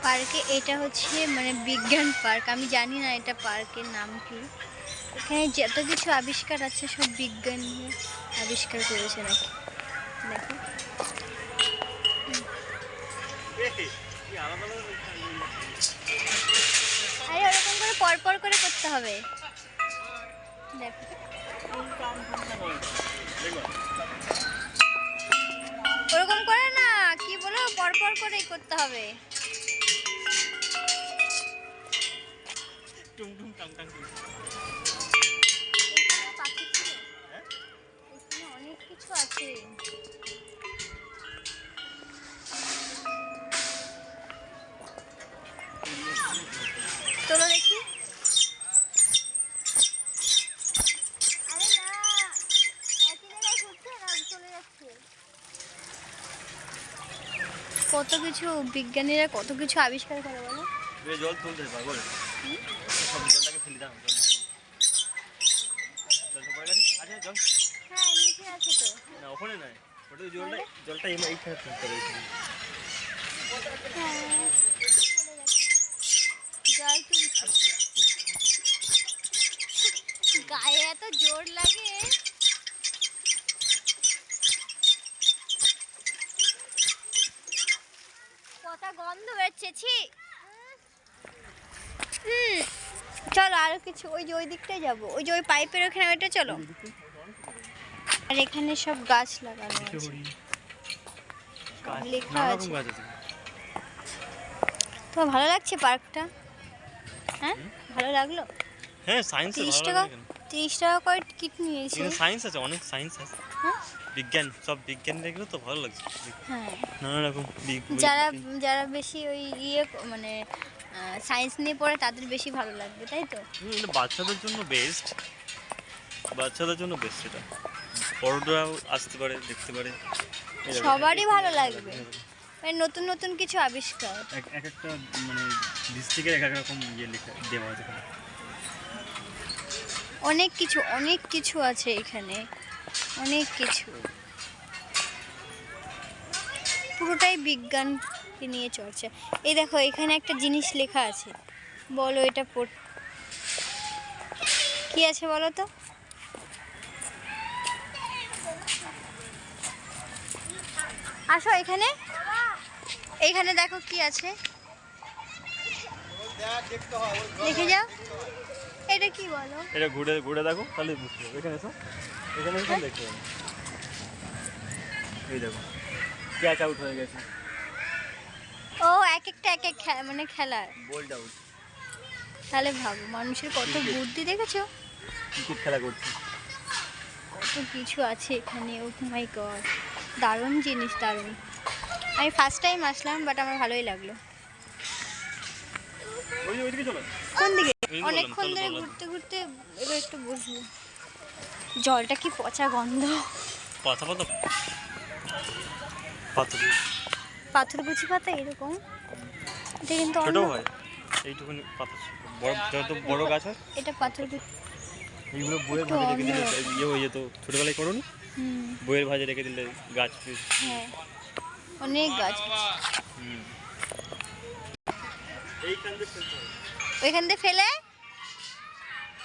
পার্কে এটা হচ্ছে মানে বিজ্ঞান পার্ক। আমি জানি না এটা পার্কের নাম কি। এখানে যত কিছু আবিষ্কার আছে সব বিজ্ঞান আবিষ্কার করেছে নাকি। দেখো আরে ওরকম করে পরপর করে করতে হবে। দেখো ওরকম করে না, কি বলো, পরপর করেই করতে হবে। অনেক কিছু আছে। চলো দেখি। আরে না, একই জায়গায় ঘুরছে না, চলে যাচ্ছে। কত কিছু বিজ্ঞানীরা কত কিছু আবিষ্কার করে বলো। জল তুলতে পারবো সব জলটাকে ফেলে দাও। জলটা পড়ে গেছে। আচ্ছা জল হ্যাঁ নিচে আছে তো। না ওখানে নাই, ওটা জলটা এইখানে তুলতে হবে। হ্যাঁ জল তুলছে। গায়ে এত জোর লাগে। কত গন্ধ বেরোচ্ছে, ছি। চলো আরো কিছু, ওই যে ওই দিকটায় যাবো, ওই যে ওই পাইপের ওখানে, ওইটা চলো। আর এখানে সব গাছ লাগানো আছে, লেখা আছে। তো ভালো লাগছে পার্কটা? হ্যাঁ ভালো লাগলো। হ্যাঁ সায়েন্স 30 টাকা করে টিকিট নিয়েছে। সায়েন্স আছে, অনেক সায়েন্স আছে। হ্যাঁ বিজ্ঞান, সব বিজ্ঞান দেখলে তো ভালো লাগছে। হ্যাঁ নানা রকম যারা যারা বেশি ওই ইয়ে মানে সায়েন্স নিয়ে পড়ে তাদের বেশি ভালো লাগবে, তাই তো? বাচ্চাদের জন্য বেস্ট, বাচ্চাদের জন্য বেস্ট এটা। বড়রাও আসতে পারে, দেখতে পারে, সবারই ভালো লাগবে। মানে নতুন নতুন কিছু আবিষ্কার, এক একটা মানে ডিস্ট্রিক্টের এক এক রকম ইয়ে লেখা দেওয়া আছে। অনেক কিছু আছে এখানে, অনেক কিছু। পুরোটাই বিজ্ঞানকে নিয়ে চর্চা। এই দেখো এখানে একটা জিনিস লেখা আছে, বলো এটা কি আছে বলো তো? আসো এখানে, এইখানে দেখো কি আছে, দেখে যাও। এটা কি বলো? এটা ঘুরে ঘুরে দেখো তাহলে বুঝতে পারবে। এখানে এসো, এখানে এসে দেখতে পাবে। এই দেখো ক্যাচ আউট হয়ে গেছে। ও এক একটা এক এক মানে খেলার বোল্ড আউট। তাহলে ভাবো মানুষের কত বুদ্ধি, দেখেছো? ক্রিকেট খেলা করছে। কত কিছু আছে এখানে। ও মাই গড, দারুণ জিনিস, দারুণ। আমি ফার্স্ট টাইম আসলাম, বাট আমার ভালোই লাগলো। ওইদিকে চলো। কোন দিকে? অনেকক্ষণ ধরে ঘুরতে ঘুরতে এবার একটু বসবো। জলটা কি পচা গন্ধ। পাতা পাতা পাতা পাথরকুচি পাতা এরকম। এটা কিন্তু ছোট হয়, এইটুকুনি পাতা। বড় যত বড় গাছ হয় এটা পাথরকুচি। এইগুলো বইয়ের ভাজে রেখে দিলে ইয়ে হয়ে যেত, ছোটবেলায় করো না? বইয়ের ভাজে রেখে দিলে গাছ। হ্যাঁ অনেক গাছ। ওইখান দিয়ে ফেলে,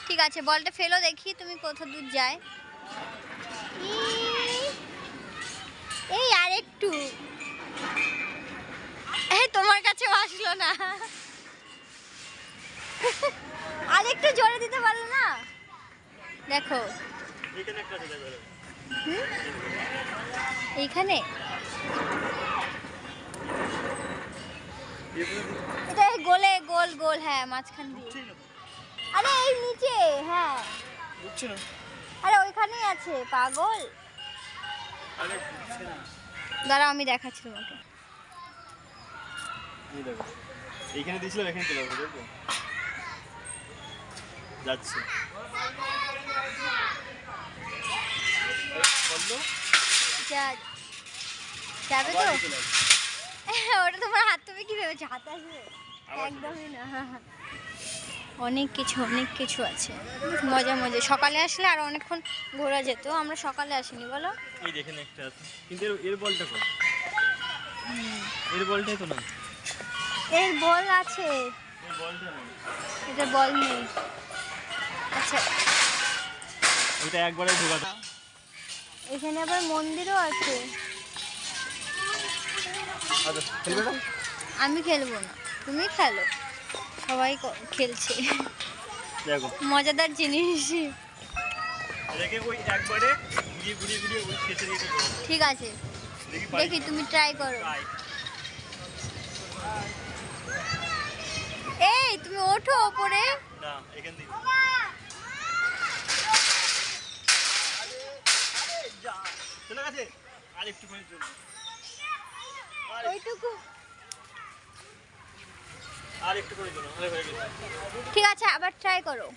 ঠিক আছে বলটা ফেলো, দেখি তুমি কত দূর যায়। এই আর একটু, তোমার কাছে আসলো না। আর একটু জোরে দিতে পারলো না। দেখো এইখানে, এটা গোলে গোল গোল, হ্যাঁ মাঝখান দিয়ে। আরে এই নিচে, হ্যাঁ আরে ওইখানেই আছে পাগল। দাঁড়াও আমি দেখাচ্ছি তোমাকে। এইখানে দিয়েছিলাম, এখানে চলে আসবে। দেখো যাচ্ছে যাবে তো। ওটা তোমার হাত, তুমি কি ভেবেছো হাতে আসবে? একদমই না। অনেক কিছু আছে, মজা মজা। সকালে আসলে আর অনেকক্ষণ ঘোরা যেত, আমরা সকালে আসিনি বলো। এই দেখেন একটা আছে, কিন্তু এর বলটা কই? এর বলটাই তো না। এর বল আছে, এই বলটা নেই, এটা বল নেই। আচ্ছা ওইটা একবারে ঢোকাতে। এখানে আবার মন্দিরও আছে। আচ্ছা খেলবে না? আমি খেলবো না, তুমি খেলো, সবাই খেলছে। দেখো মজাদার জিনিস। এটাকে ওই একবারে ঘুরিয়ে ঘুরিয়ে ঘুরিয়ে ওই শেষে দিয়ে দেবো। ঠিক আছে, দেখি দেখি তুমি ট্রাই করো। ট্রাই। এই তুমি ওঠো ওপরে। না এখান থেকে চলে গেছে, আর একটু করে চল। ওইটুকু আর একটু করে চলো, হয়ে গেছে। ঠিক আছে, আবার ট্রাই করো।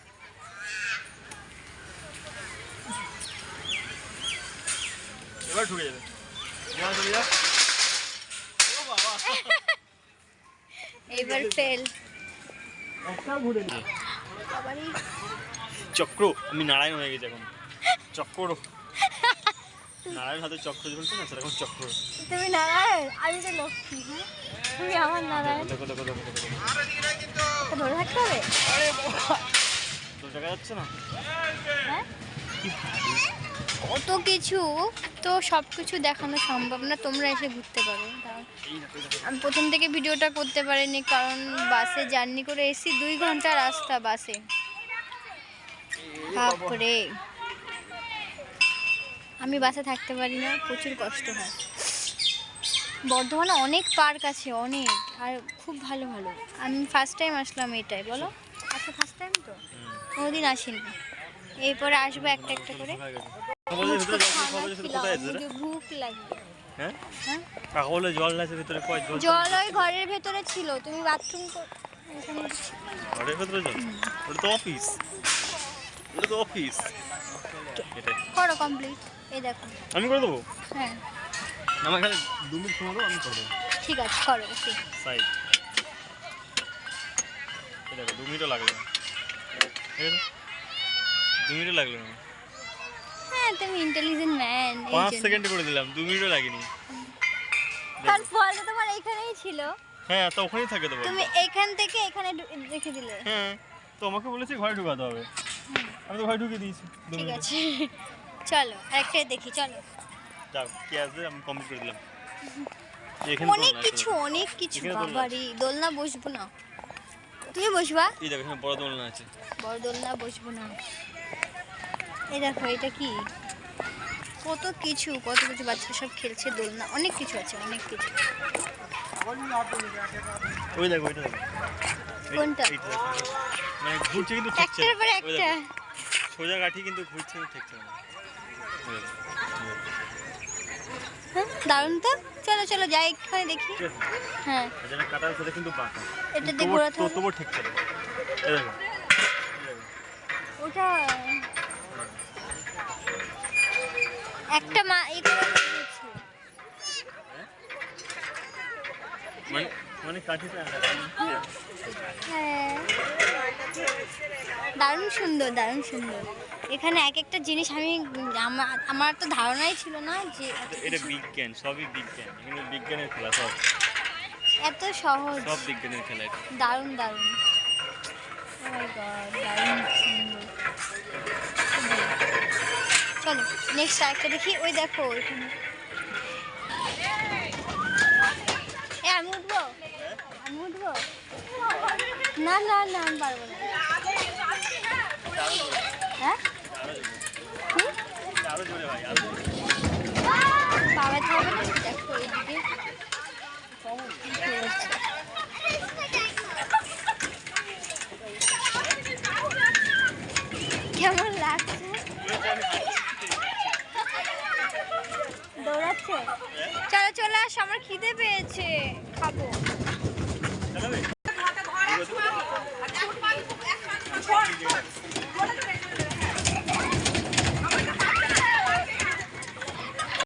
এবার ঢুকে যাবে, এবার চলে যা। ও বাবা, এইবার ফেল। একটা ঘুরে নিয়ে আবারই চক্র, আমি নারায়ণ হয়ে গেছি এখন। চক্র, নারায়ণ হাতে চক্র ঝুলছে না, সেরকম চক্র। তুমি নারায়ণ, আমি তো লক্ষ্মী। হ্যাঁ তুমি আমার নারায়ণ। দেখো দেখো দেখো দেখো, তো ধরে থাকতে হবে। তো দেখা যাচ্ছে না? হ্যাঁ কি ভারী। কত কিছু, তো সব কিছু দেখানো সম্ভব না, তোমরা এসে ঘুরতে পারো। এই দেখো, এই দেখো। আমি প্রথম থেকে ভিডিওটা করতে পারিনি, কারণ বাসে জার্নি করে এসি, 2 ঘন্টা রাস্তা বাসে। বাপরে, আমি বাসে থাকতে পারি না, প্রচুর কষ্ট হয়। বর্ধমানে অনেক পার্ক আছে, অনেক, আর খুব ভালো ভালো। আমি ফার্স্ট টাইম আসলাম এটাই, বলো। আচ্ছা ফার্স্ট টাইম তো, কোনোদিন আসিনি। এরপরে আসবো একটা একটা করে। কাগজের ভিতরে জল, খানা কাগজের ভিতরে খিলাও, কোথায় আছে রে? মুঝে ভুক লাগবে। হ্যাঁ হ্যাঁ কাগজে জল আছে ভিতরে, কয় জল? জল ওই ঘরের ভেতরে ছিল, তুমি বাথরুম এখানে। ঘরের ভিতরে জল? ওটা তো অফিস, ওটা তো অফিস। এটাই করো কমপ্লিট, এই দেখো। আমি করে দেবো, হ্যাঁ আমার এখানে 2 মিনিট সময় দাও, আমি করে দেবো। ঠিক আছে, করো। ওকে সাইড এই দেখো, 2 মিনিটও লাগলো না, ঠিক আছে? 2 মিনিটও লাগলো না, হ্যাঁ তুমি ইন্টেলিজেন্ট ম্যান। 5 সেকেন্ডে করে দিলাম, 2 মিনিটও লাগেনি। কারণ ফলটা তোমার এইখানেই ছিল, হ্যাঁ তো ওখানেই থাকে তো বল। তুমি এইখান থেকে এখানে রেখে দিলে। হ্যাঁ তো আমাকে বলেছি ঘরে ঢুকাতে হবে, আমি তো ঘরে ঢুকিয়ে দিয়েছি। 2 ঠিক মিনিটে। আছে চলো আরেকটাই দেখি, চলো। যাও কি আসবে আমি কমপ্লিট করে দিলাম। এখানে অনেক কিছু, অনেক কিছু। এখানে দোলনা বাবারি, দোলনা বসবো না, তুমি বসবা। এই দেখো এখানে বড় দোলনা আছে। বড় দোলনা বসবো না। এই দেখো এটা কি, কত কিছু কত কিছু, বাচ্চারা সব খেলছে, দোলনা, অনেক কিছু আছে, অনেক কিছু। ওই দেখো ওইটা দেখো। কোনটা? এইটা দেখো। মানে ঘুরছে কিন্তু ঠেকছে একটার না। পর ওই একটা। দেখো, সোজা কাঠি কিন্তু ঘুরছে কিন্তু ঠেকছে না। ওই দেখো, হ্যাঁ দারুণ তো, চলো চলো যাই এখানে দেখি। ঠিক আছে? হ্যাঁ এখানে কাটার সাথে কিন্তু বাঁকা। এটা দিয়ে ঘোরাতে হবে। তবুও ঠেকছে না। এই দেখো, এই দেখো। ওটা একটা মা এই করে দিয়েছে। মানে মানে কাঠিটা হ্যাঁ দারুণ সুন্দর, দারুণ সুন্দর। এখানে এক একটা জিনিস আমি আমার তো ধারণাই ছিল না যে এটা বিজ্ঞান, সবই বিজ্ঞান। এখানে বিজ্ঞানের খেলা সব, এত সহজ। সব বিজ্ঞানের খেলা এটা। দারুণ দারুণ, ও মাই গড, দারুণ সুন্দর। চলো নেক্সট আরেকটা দেখি। ওই দেখো এখানে, আমি উঠবো, আমি উঠবো। না না না আমি পারবো না। হ্যাঁ কি? আরো জোরে ভাই, আরো জোরে। বাবা থাকবে না, দেখো এইদিকে কেমন লাগছে? দৌড়াচ্ছে। চলো চলে আস, আমার খিদে পেয়েছে, খাবো।